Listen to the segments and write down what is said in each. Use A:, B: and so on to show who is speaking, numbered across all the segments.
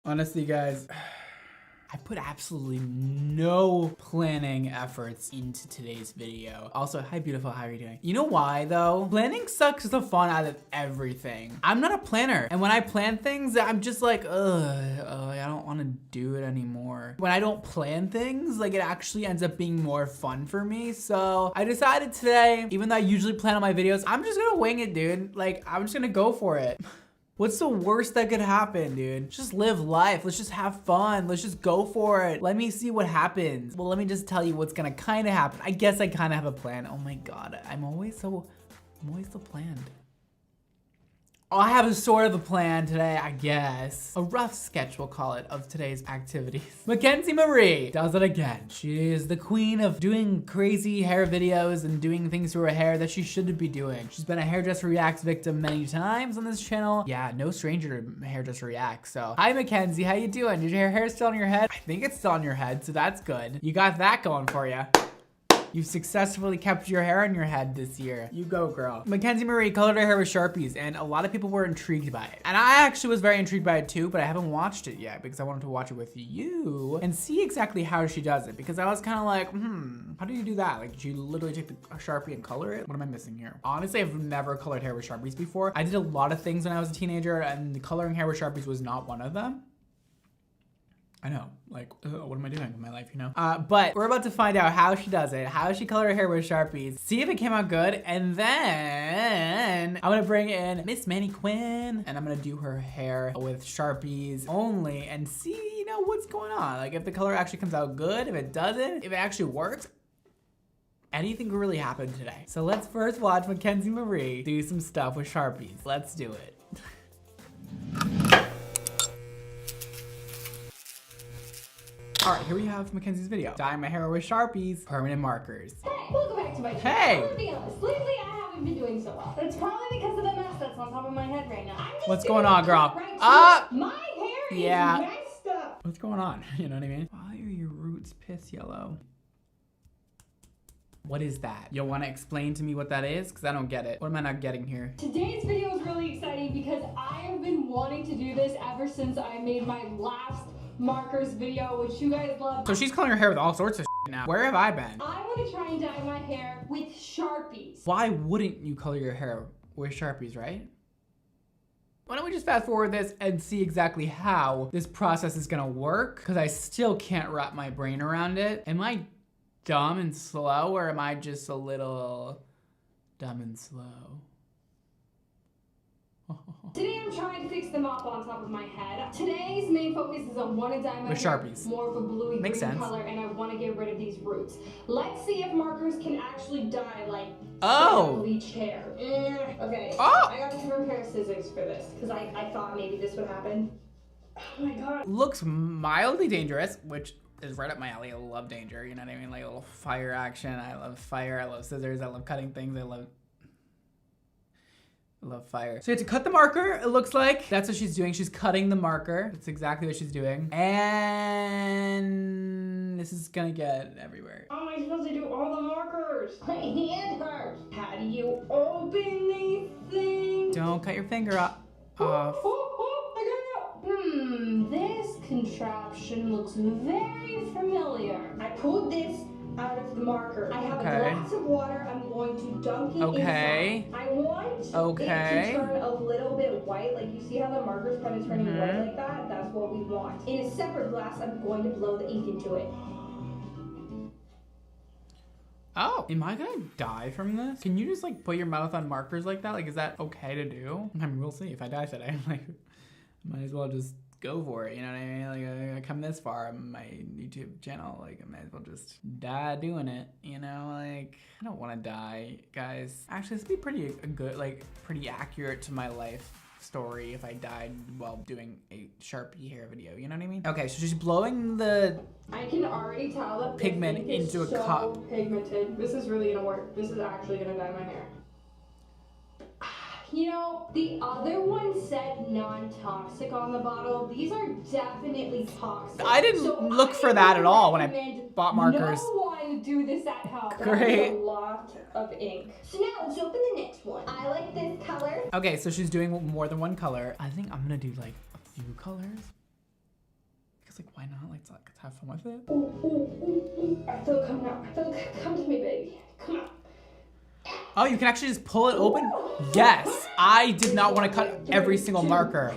A: Honestly, guys, I put absolutely no planning efforts into today's video. Also, hi beautiful, how are you doing? You know why though? Planning sucks the fun out of everything. I'm not a planner. And when I plan things, I'm just like, I don't want to do it anymore. When I don't plan things, like it actually ends up being more fun for me. So I decided today, even though I usually plan on my videos, I'm just gonna wing it, dude. Like, I'm just gonna go for it. What's the worst that could happen, dude? Just live life. Let's just have fun. Let's just go for it. Let me see what happens. Well, let me just tell you what's gonna kind of happen. I guess I kind of have a plan. Oh my God, I'm always so planned. I have a sort of a plan today, I guess. A rough sketch, we'll call it, of today's activities. Mackenzie Marie does it again. She is the queen of doing crazy hair videos and doing things to her hair that she shouldn't be doing. She's been a Hairdresser Reacts victim many times on this channel. Yeah, no stranger to Hairdresser Reacts. So, hi Mackenzie, how you doing? Did your hair still on your head? I think it's still on your head, so that's good. You got that going for you. You've successfully kept your hair on your head this year. You go, girl. Mackenzie Marie colored her hair with Sharpies, and a lot of people were intrigued by it. And I actually was very intrigued by it too, but I haven't watched it yet because I wanted to watch it with you and see exactly how she does it. Because I was kind of like, how do you do that? Like, did you literally take a Sharpie and color it? What am I missing here? Honestly, I've never colored hair with Sharpies before. I did a lot of things when I was a teenager, and coloring hair with Sharpies was not one of them. I know, like, what am I doing with my life, you know? But we're about to find out how she does it, how she colored her hair with Sharpies, see if it came out good, and then I'm gonna bring in Miss Manny Quinn, and I'm gonna do her hair with Sharpies only and see, you know, what's going on. Like, if the color actually comes out good, if it doesn't, if it actually works, anything could really happen today. So let's first watch Mackenzie Marie do some stuff with Sharpies. Let's do it. All right, here we have Mackenzie's video. Dye my hair with Sharpies, permanent markers.
B: Hey, welcome back to my channel.
A: Hey!
B: I'm gonna be honest, lately I haven't been doing so well. It's probably because of the mess that's on top of my head right now.
A: What's going on, girl?
B: My hair is messed up.
A: What's going on? You know what I mean? Why are your roots piss yellow? What is that? You'll want to explain to me what that is? Because I don't get it. What am I not getting here?
B: Today's video is really exciting because I have been wanting to do this ever since I made my last markers video, which you guys love.
A: So she's coloring her hair with all sorts of shit now. Where have I been?
B: I want to try and dye my hair with Sharpies.
A: Why wouldn't you color your hair with Sharpies, right? Why don't we just fast forward this and see exactly how this process is gonna work? Because I still can't wrap my brain around it. Am I dumb and slow, or am I just a little dumb and slow?
B: Today I'm trying to fix the mop on top of my head. Today's main focus is I want to dye my
A: with
B: hair
A: Sharpies.
B: more of a bluey
A: Makes
B: green
A: sense.
B: color, and I want to get rid of these roots. Let's see if markers can actually dye like bleached hair. Okay.
A: Oh!
B: I got 2 pair of scissors for this because I thought maybe this would happen. Oh my God.
A: Looks mildly dangerous, which is right up my alley. I love danger, you know what I mean? Like a little fire action. I love fire. I love scissors. I love cutting things. I love fire. So you have to cut the marker, it looks like. That's what she's doing. She's cutting the marker. That's exactly what she's doing. And this is gonna get everywhere.
B: How am I supposed to do all the markers? My hand hurts. How do you open these things?
A: Don't cut your finger off.
B: I got it out. This contraption looks very familiar. I pulled this out of the marker. I have a glass of water. I'm going to dunk it inside. I want it to turn a little bit white. Like, you see how the marker's kind of turning white like that? That's what we want. In a separate glass, I'm going to blow the ink into it.
A: Oh, am I gonna die from this? Can you just like put your mouth on markers like that? Like, is that okay to do? I mean, we'll see if I die today. Like, might as well just go for it, you know what I mean? Like, I come this far on my YouTube channel, like, I might as well just die doing it, you know? Like, I don't want to die, guys. Actually, this would be pretty good, like, pretty accurate to my life story if I died while doing a Sharpie hair video, you know what I mean? Okay, so she's blowing the
B: I can already tell that
A: pigment into a cup.
B: Pigmented. This is really gonna work. This is actually gonna dye my hair. You know, the other one said non-toxic on the bottle. These are definitely toxic.
A: I didn't look for that at all when I bought markers.
B: No one do this at home.
A: Great.
B: That's a lot of ink. So now let's open the next one. I like this color.
A: Okay, so she's doing more than one color. I think I'm gonna do like a few colors. Like, why not? Let's have fun with it.
B: I feel it coming out. I feel it. Come to me, baby. Come on.
A: Oh, you can actually just pull it open? Yes. I did not want to cut every single marker.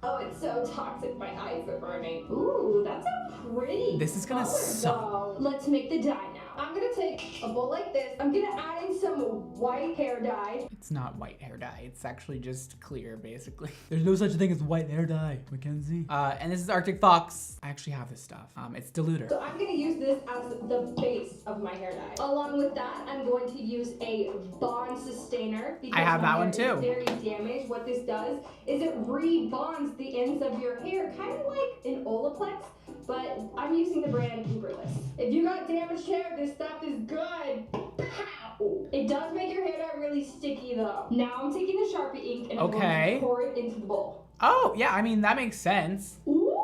B: Oh, it's so toxic. My eyes are burning. Ooh, that's a pretty
A: This is gonna suck.
B: Though. Let's make the dye now. I'm gonna take a bowl like this. I'm gonna add in some white hair dye.
A: It's not white hair dye. It's actually just clear, basically. There's no such thing as white hair dye, Mackenzie. And this is Arctic Fox. I actually have this stuff. It's diluter.
B: So I'm gonna use this as the base of my hair dye. Along with that, I'm going to use a bond sustainer. Because
A: I have that one too.
B: It's very damaged. What this does is it rebonds the ends of your hair, kind of like an Olaplex, but I'm using the brand Uberless. If you got damaged hair, this stuff is good. Pow! It does make your hair dye really sticky though. Now I'm taking the Sharpie ink and I'm going to pour it into the bowl.
A: Oh, yeah, I mean, that makes sense.
B: Ooh.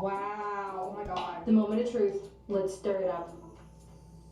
B: Wow, oh my god. The moment of truth. Let's stir it up.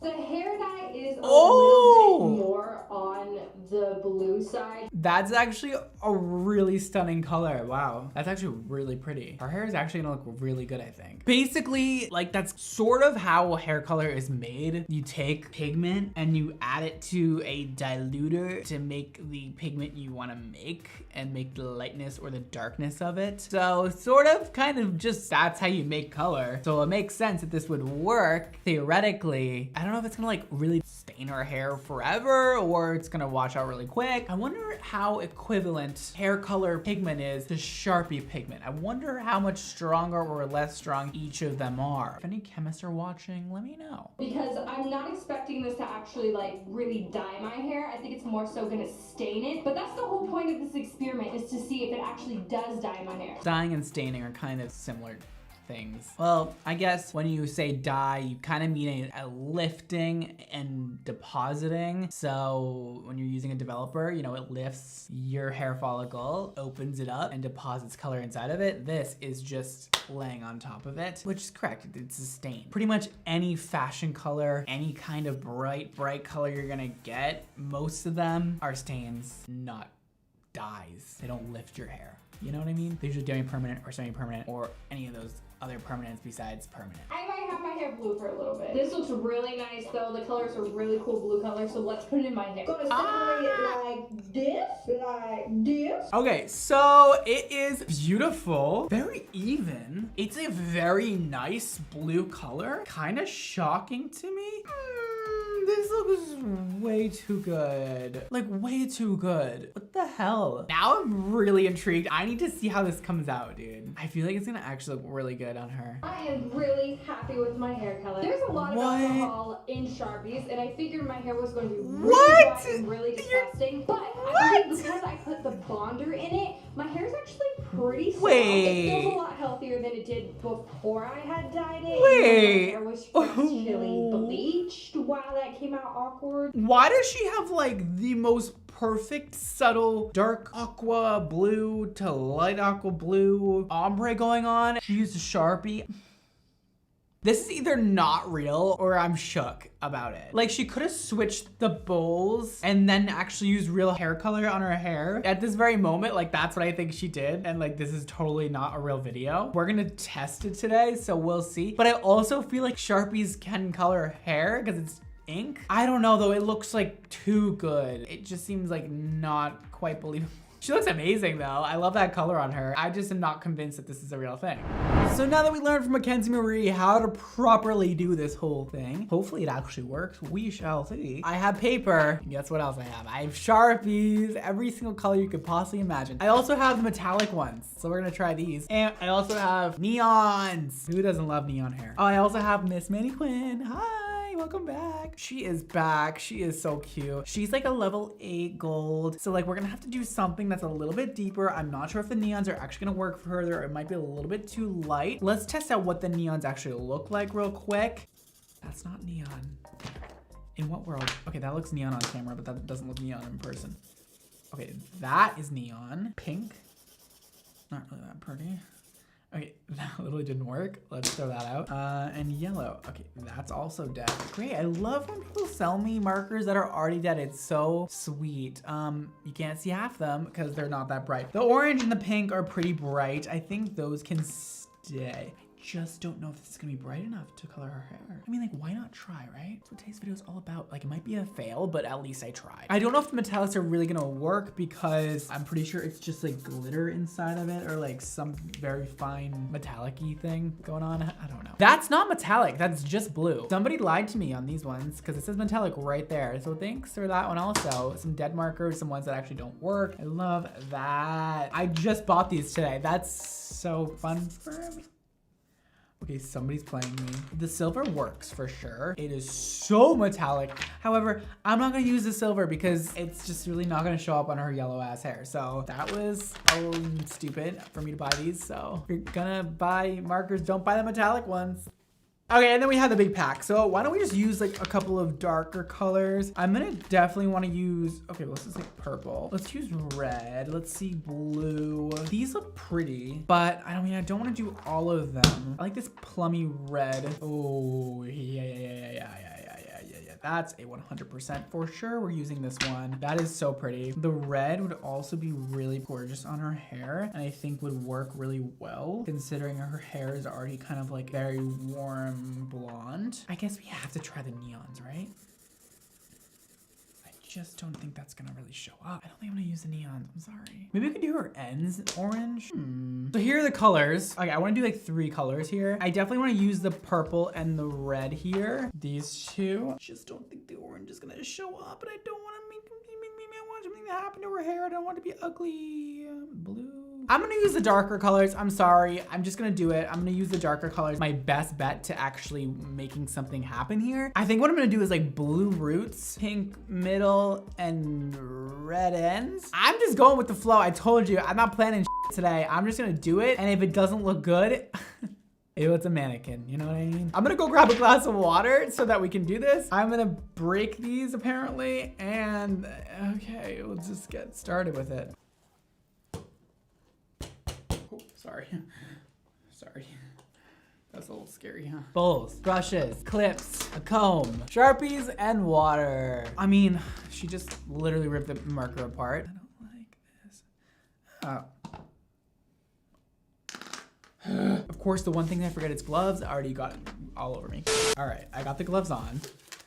B: The hair dye is a little bit more on the blue side.
A: That's actually a really stunning color. Wow. That's actually really pretty. Our hair is actually gonna look really good, I think. Basically, like that's sort of how hair color is made. You take pigment and you add it to a diluter to make the pigment you wanna make and make the lightness or the darkness of it. So sort of kind of just that's how you make color. So it makes sense that this would work theoretically. I don't know if it's gonna like really stain our hair forever or it's gonna wash out really quick. I wonder how equivalent hair color pigment is to Sharpie pigment. I wonder how much stronger or less strong each of them are. If any chemists are watching, let me know.
B: Because I'm not expecting this to actually like really dye my hair. I think it's more so gonna stain it. But that's the whole point of this experiment, is to see if it actually does dye my hair.
A: Dyeing and staining are kind of similar things. Well, I guess when you say dye, you kind of mean a lifting and depositing. So when you're using a developer, you know, it lifts your hair follicle, opens it up, and deposits color inside of it. This is just laying on top of it, which is correct. It's a stain. Pretty much any fashion color, any kind of bright color you're gonna get, most of them are stains, not dyes. They don't lift your hair. You know what I mean? They're usually demi-permanent or semi-permanent or any of those other permanents besides permanent.
B: I might have my hair blue for a little bit. This looks really nice though. The colors are really cool blue colors, so let's put it in my hair. Gonna separate it like this.
A: Okay, so it is beautiful, very even. It's a very nice blue color. Kind of shocking to me. This looks way too good. Like way too good. What the hell? Now I'm really intrigued. I need to see how this comes out, dude. I feel like it's gonna actually look really good on her.
B: I am really happy with my hair color. There's a lot of alcohol in Sharpies, and I figured my hair was going to be really dry and really disgusting. But I think because I put the bonder in it, my hair is actually pretty soft. It feels a lot healthier than it did before I had dyed it. My hair was freshly bleached. Wow, that came out awkward.
A: Why does she have like the most perfect subtle dark aqua blue to light aqua blue ombre going on? She used a Sharpie. This is either not real or I'm shook about it. Like she could have switched the bowls and then actually used real hair color on her hair at this very moment. Like that's what I think she did. And like, this is totally not a real video. We're gonna test it today, so we'll see. But I also feel like Sharpies can color hair because it's ink. I don't know though, it looks like too good. It just seems like not quite believable. She looks amazing though. I love that color on her. I just am not convinced that this is a real thing. So now that we learned from Mackenzie Marie how to properly do this whole thing, hopefully it actually works. We shall see. I have paper. Guess what else I have? I have Sharpies, every single color you could possibly imagine. I also have the metallic ones, so we're gonna try these. And I also have neons. Who doesn't love neon hair? Oh, I also have Miss Manny Quinn. Hi. Welcome back. She is back. She is so cute. She's like a level 8 gold. So like we're gonna have to do something that's a little bit deeper. I'm not sure if the neons are actually gonna work for her, or it might be a little bit too light. Let's test out what the neons actually look like real quick. That's not neon. In what world? Okay, that looks neon on camera, but that doesn't look neon in person. Okay, that is neon. Pink. Not really that pretty. Okay, that literally didn't work. Let's throw that out. And yellow. Okay, that's also dead. Great, I love when people sell me markers that are already dead. It's so sweet. You can't see half them because they're not that bright. The orange and the pink are pretty bright. I think those can stay. Just don't know if this is gonna be bright enough to color her hair. I mean, like, why not try, right? That's what today's video is all about. Like, it might be a fail, but at least I tried. I don't know if the metallics are really gonna work because I'm pretty sure it's just like glitter inside of it or like some very fine metallic-y thing going on. I don't know. That's not metallic, that's just blue. Somebody lied to me on these ones because it says metallic right there. So thanks for that one also. Some dead markers, some ones that actually don't work. I love that. I just bought these today. That's so fun for me. Okay, somebody's playing me. The silver works for sure. It is so metallic. However, I'm not gonna use the silver because it's just really not gonna show up on her yellow ass hair. So that was stupid for me to buy these. So if you're gonna buy markers, don't buy the metallic ones. Okay, and then we have the big pack. So why don't we just use like a couple of darker colors? I'm gonna definitely wanna use, okay, let's just like purple. Let's use red. Let's see blue. These look pretty, but I mean, I don't wanna do all of them. I like this plummy red. Oh, yeah. That's a 100% for sure. We're using this one. That is so pretty. The red would also be really gorgeous on her hair, and I think would work really well considering her hair is already kind of like very warm blonde. I guess we have to try the neons, right? I just don't think that's gonna really show up. I don't think I'm gonna use the neons, I'm sorry. Maybe we could do her ends orange. So here are the colors. Okay, I wanna do like 3 colors here. I definitely wanna use the purple and the red here. These two. Just don't think the orange is gonna show up, but I don't wanna make I want something to happen to her hair. I don't want it to be ugly. Blue. I'm gonna use the darker colors. I'm sorry. I'm just gonna do it. I'm gonna use the darker colors. My best bet to actually making something happen here. I think what I'm gonna do is like blue roots, pink middle, and red ends. I'm just going with the flow. I told you, I'm not planning today. I'm just gonna do it. And if it doesn't look good, ew, it's a mannequin, you know what I mean? I'm gonna go grab a glass of water so that we can do this. I'm gonna break these apparently, and okay, we'll just get started with it. Oh, sorry. Sorry. That's a little scary, huh? Bowls, brushes, clips, a comb, Sharpies, and water. I mean, she just literally ripped the marker apart. I don't like this. Oh. Of course, the one thing I forget is gloves. I already got it all over me. All right, I got the gloves on.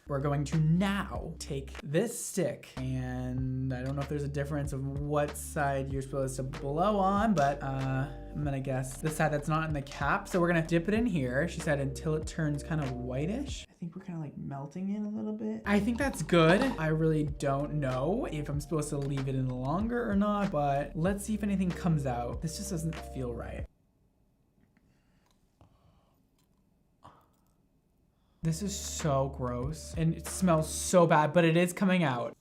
A: We're going to now take this stick, and I don't know if there's a difference of what side you're supposed to blow on, but I'm gonna guess the side that's not in the cap. So we're gonna dip it in here. She said until it turns kind of whitish. I think we're kind of like melting it a little bit. I think that's good. I really don't know if I'm supposed to leave it in longer or not, but let's see if anything comes out. This just doesn't feel right. This is so gross and it smells so bad, but it is coming out.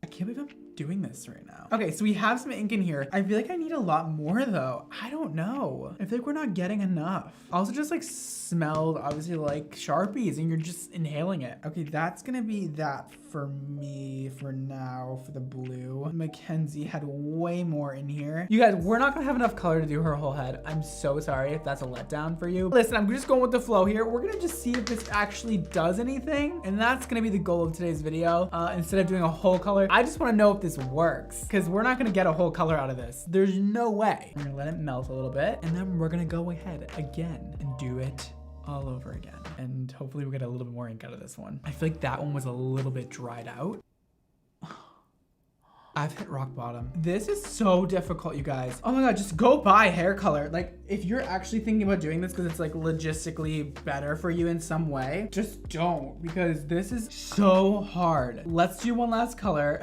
A: I can't believe I'm doing this right now. Okay, so we have some ink in here. I feel like I need a lot more though. I don't know. I feel like we're not getting enough. Also just like smelled obviously like Sharpies and you're just inhaling it. Okay, that's gonna be that for me for now for the blue. Mackenzie had way more in here. You guys, we're not gonna have enough color to do her whole head. I'm so sorry if that's a letdown for you. Listen, I'm just going with the flow here. We're gonna just see if this actually does anything. And that's gonna be the goal of today's video. Instead of doing a whole color, I just wanna know if this works because we're not gonna get a whole color out of this. There's no way. We're gonna let it melt a little bit and then we're gonna go ahead again and do it all over again. And hopefully we'll get a little bit more ink out of this one. I feel like that one was a little bit dried out. I've hit rock bottom. This is so difficult, you guys. Oh my God, just go buy hair color. Like, if you're actually thinking about doing this because it's like logistically better for you in some way, just don't, because this is so hard. Let's do one last color.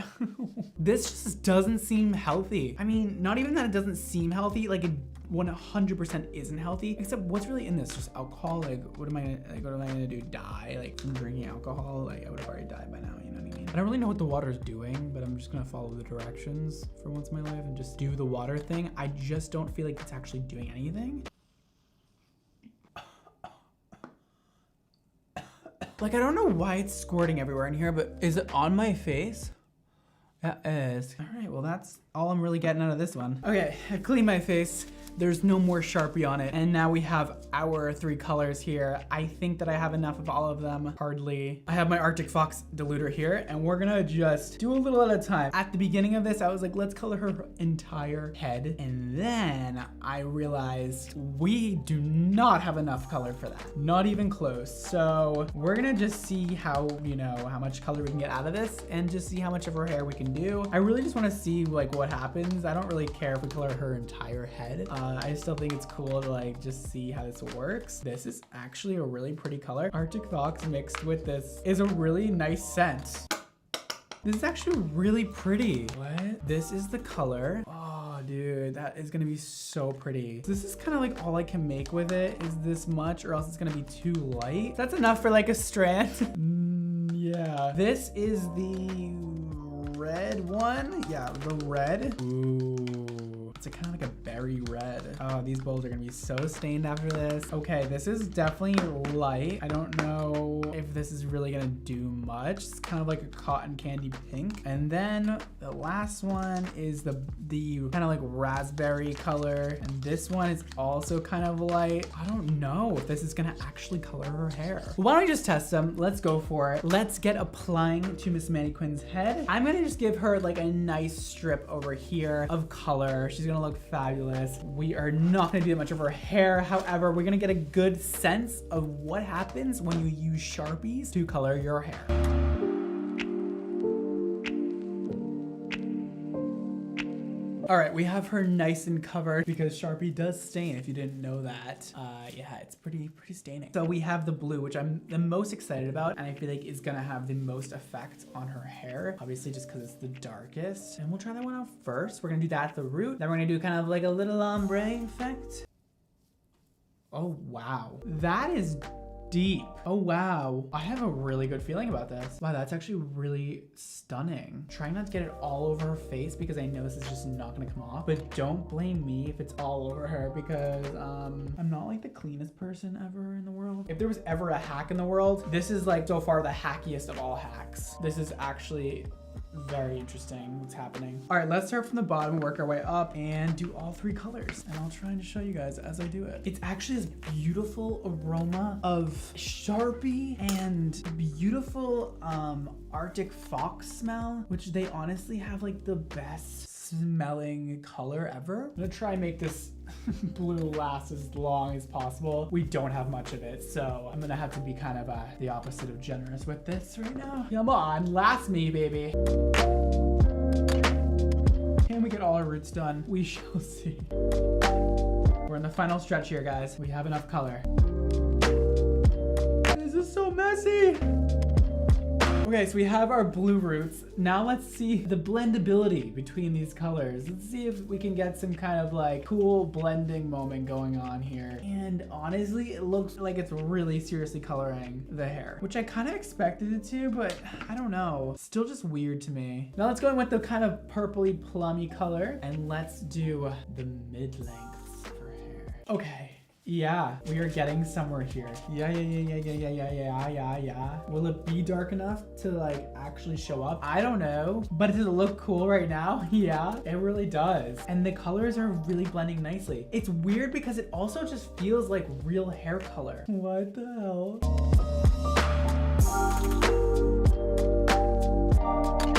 A: This just doesn't seem healthy. I mean, not even that it doesn't seem healthy, like it 100% isn't healthy, except what's really in this? Just alcohol. Like what am I gonna do? Die like from drinking alcohol? Like I would have already died by now, you know what I mean? I don't really know what the water is doing, but I'm just gonna follow the directions for once in my life and just do the water thing. I just don't feel like it's actually doing anything. Like I don't know why it's squirting everywhere in here, but is it on my face? That is. All right, well, that's all I'm really getting out of this one. Okay, I cleaned my face. There's no more Sharpie on it. And now we have our 3 colors here. I think that I have enough of all of them. Hardly. I have my Arctic Fox diluter here, and we're gonna just do a little at a time. At the beginning of this, I was like, let's color her entire head. And then I realized we do not have enough color for that. Not even close. So we're gonna just see how, you know, how much color we can get out of this and just see how much of her hair we can do. I really just wanna see like what happens. I don't really care if we color her entire head. I still think it's cool to like just see how this works. This is actually a really pretty color. Arctic Fox mixed with this is a really nice scent. This is actually really pretty. What? This is the color. Oh, dude, that is gonna be so pretty. This is kind of like all I can make with it is this much, or else it's gonna be too light. That's enough for like a strand. Yeah. This is the red one. Yeah, the red. Ooh. It's kind of like a berry red. Oh, these bowls are gonna be so stained after this. Okay, this is definitely light. I don't know if this is really gonna do much. It's kind of like a cotton candy pink. And then the last one is the kind of like raspberry color. And this one is also kind of light. I don't know if this is gonna actually color her hair. Why don't we just test them? Let's go for it. Let's get applying to Miss Manny Quinn's head. I'm gonna just give her like a nice strip over here of color. She's gonna look fabulous. We are not gonna do that much of her hair. However, we're gonna get a good sense of what happens when you use Sharpies to color your hair. All right, we have her nice and covered because Sharpie does stain, if you didn't know that. Yeah, it's pretty staining. So we have the blue, which I'm the most excited about, and I feel like is gonna have the most effect on her hair, obviously just because it's the darkest. And we'll try that one out first. We're gonna do that at the root. Then we're gonna do kind of like a little ombre effect. Oh, wow. That is deep. Oh, wow. I have a really good feeling about this. Wow, that's actually really stunning. Trying not to get it all over her face because I know this is just not gonna come off, but don't blame me if it's all over her because I'm not like the cleanest person ever in the world. If there was ever a hack in the world, this is like so far the hackiest of all hacks. This is actually very interesting what's happening. All right, let's start from the bottom, work our way up and do all 3 colors. And I'll try to show you guys as I do it. It's actually this beautiful aroma of Sharpie and beautiful Arctic Fox smell, which they honestly have like the best smelling color ever. I'm gonna try and make this blue last as long as possible. We don't have much of it, so I'm gonna have to be kind of the opposite of generous with this right now. Come on, last me, baby. Can we get all our roots done? We shall see. We're in the final stretch here, guys. We have enough color. This is so messy. Okay, so we have our blue roots. Now let's see the blendability between these colors. Let's see if we can get some kind of like cool blending moment going on here. And honestly, it looks like it's really seriously coloring the hair, which I kind of expected it to, but I don't know. Still just weird to me. Now let's go in with the kind of purpley plummy color and let's do the mid-lengths for hair. Okay. Yeah, we are getting somewhere here. Yeah. Will it be dark enough to like actually show up? I don't know, but does it look cool right now? Yeah, it really does. And the colors are really blending nicely. It's weird because it also just feels like real hair color. What the hell?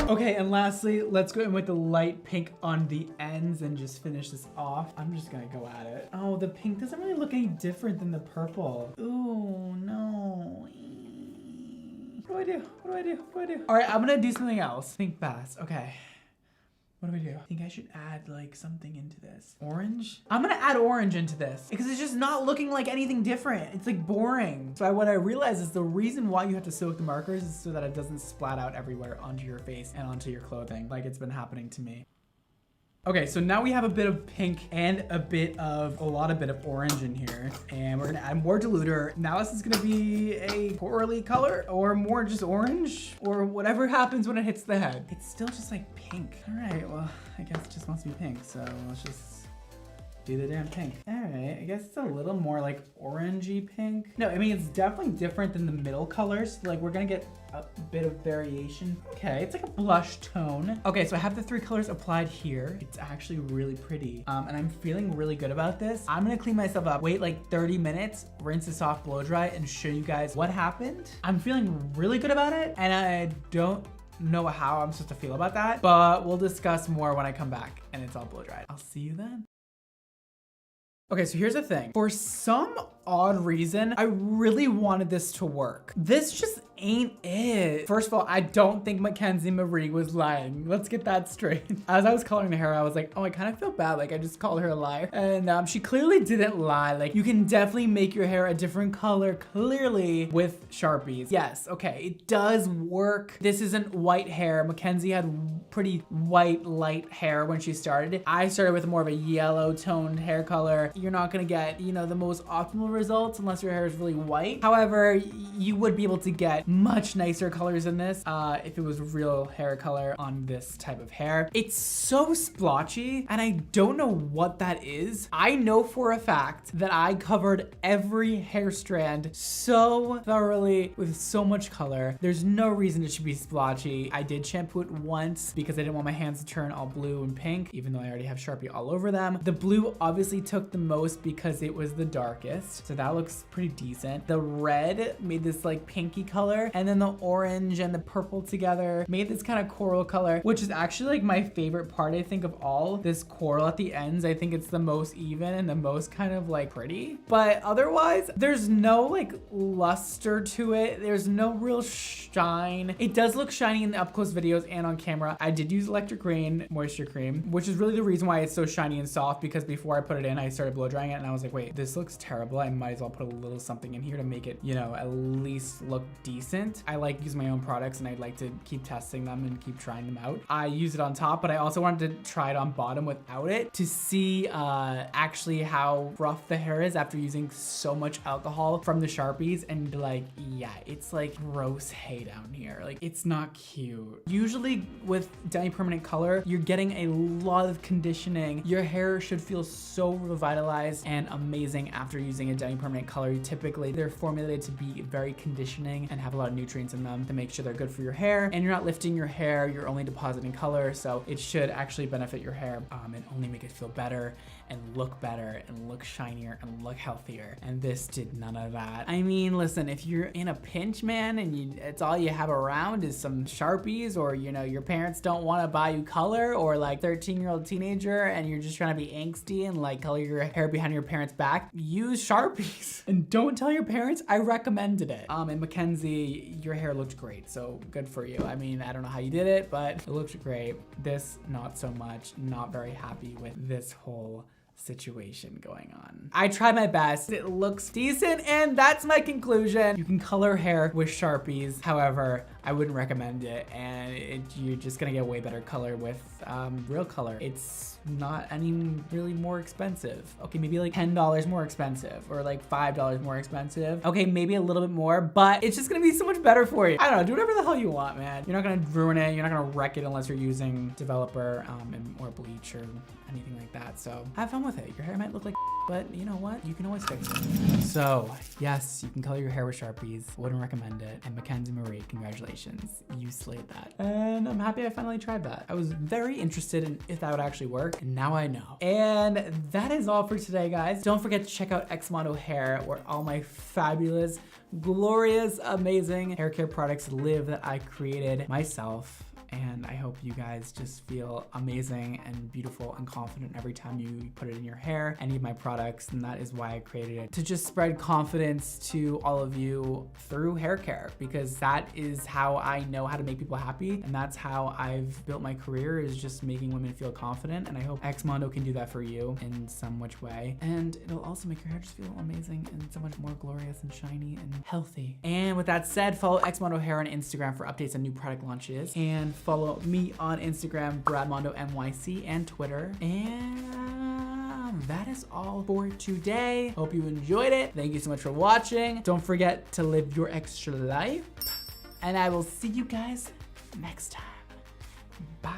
A: Okay, and lastly, let's go in with the light pink on the ends and just finish this off. I'm just gonna go at it. Oh, the pink doesn't really look any different than the purple. Ooh, no. What do I do? What do I do? What do I do? All right, I'm gonna do something else. Think fast. Okay. What do we do? I think I should add like something into this. Orange? I'm gonna add orange into this because it's just not looking like anything different. It's like boring. So what I realized is the reason why you have to soak the markers is so that it doesn't splat out everywhere onto your face and onto your clothing like it's been happening to me. Okay, so now we have a bit of pink and a bit of orange in here. And we're gonna add more diluter. Now this is gonna be a corally color or more just orange or whatever happens when it hits the head. It's still just like pink. All right, well, I guess it just wants to be pink. So let's just do the damn pink. All right, I guess it's a little more like orangey pink. No, I mean, it's definitely different than the middle colors. Like we're gonna get a bit of variation. Okay, it's like a blush tone. Okay, so I have the 3 colors applied here. It's actually really pretty. And I'm feeling really good about this. I'm gonna clean myself up, wait like 30 minutes, rinse this off, blow dry, and show you guys what happened. I'm feeling really good about it, and I don't know how I'm supposed to feel about that, but we'll discuss more when I come back and it's all blow dried. I'll see you then. Okay, so here's the thing. For some odd reason, I really wanted this to work. This just ain't it. First of all, I don't think Mackenzie Marie was lying. Let's get that straight. As I was coloring the hair, I was like, oh, I kind of feel bad. Like I just called her a liar. And she clearly didn't lie. Like you can definitely make your hair a different color clearly with Sharpies. Yes, okay, it does work. This isn't white hair. Mackenzie had pretty white, light hair when she started. I started with more of a yellow toned hair color. You're not gonna get, you know, the most optimal results unless your hair is really white. However, you would be able to get much nicer colors than this if it was real hair color on this type of hair. It's so splotchy and I don't know what that is. I know for a fact that I covered every hair strand so thoroughly with so much color. There's no reason it should be splotchy. I did shampoo it once because I didn't want my hands to turn all blue and pink, even though I already have Sharpie all over them. The blue obviously took the most because it was the darkest, so that looks pretty decent. The red made this like pinky color, and then the orange and the purple together made this kind of coral color, which is actually like my favorite part, I think, of all. This coral at the ends, I think it's the most even and the most kind of like pretty. But otherwise, there's no like luster to it. There's no real shine. It does look shiny in the up close videos and on camera. I did use electric rain moisture cream, which is really the reason why it's so shiny and soft, because before I put it in, I started blow drying it and I was like, wait, this looks terrible. I might as well put a little something in here to make it, you know, at least look decent. I like using my own products and I'd like to keep testing them and keep trying them out. I use it on top, but I also wanted to try it on bottom without it to see actually how rough the hair is after using so much alcohol from the Sharpies. And like, yeah, it's like gross hay down here. Like it's not cute. Usually with demi-permanent color, you're getting a lot of conditioning. Your hair should feel so revitalized and amazing after using a demi-permanent color. Typically, they're formulated to be very conditioning and have a lot of nutrients in them to make sure they're good for your hair. And you're not lifting your hair, you're only depositing color. So it should actually benefit your hair and only make it feel better and look better and look shinier and look healthier. And this did none of that. I mean, listen, if you're in a pinch, man, and it's all you have around is some Sharpies, or you know, your parents don't want to buy you color, or like 13-year-old teenager and you're just trying to be angsty and like color your hair behind your parents' back, use Sharpies. And don't tell your parents I recommended it. And Mackenzie, your hair looked great, so good for you. I mean, I don't know how you did it, but it looked great. This, not so much. Not very happy with this whole situation going on. I tried my best. It looks decent, and that's my conclusion. You can color hair with Sharpies. However, I wouldn't recommend it, and you're just gonna get way better color with real color. It's not any really more expensive. Okay, maybe like $10 more expensive, or like $5 more expensive. Okay, maybe a little bit more, but it's just gonna be so much better for you. I don't know, do whatever the hell you want, man. You're not gonna ruin it, you're not gonna wreck it unless you're using developer or bleach or anything like that. So have fun with it. Your hair might look like but you know what? You can always fix it. So yes, you can color your hair with Sharpies. Wouldn't recommend it. And Mackenzie Marie, congratulations. You slayed that. And I'm happy I finally tried that. I was very interested in if that would actually work, and now I know. And that is all for today, guys. Don't forget to check out Xmondo Hair, where all my fabulous, glorious, amazing hair care products live that I created myself. And I hope you guys just feel amazing and beautiful and confident every time you put it in your hair, any of my products. And that is why I created it, to just spread confidence to all of you through hair care, because that is how I know how to make people happy. And that's how I've built my career, is just making women feel confident. And I hope Xmondo can do that for you in some which way. And it'll also make your hair just feel amazing and so much more glorious and shiny and healthy. And with that said, follow Xmondo Hair on Instagram for updates on new product launches. And follow me on Instagram, BradmondoNYC, and Twitter. And that is all for today. Hope you enjoyed it. Thank you so much for watching. Don't forget to live your extra life. And I will see you guys next time. Bye.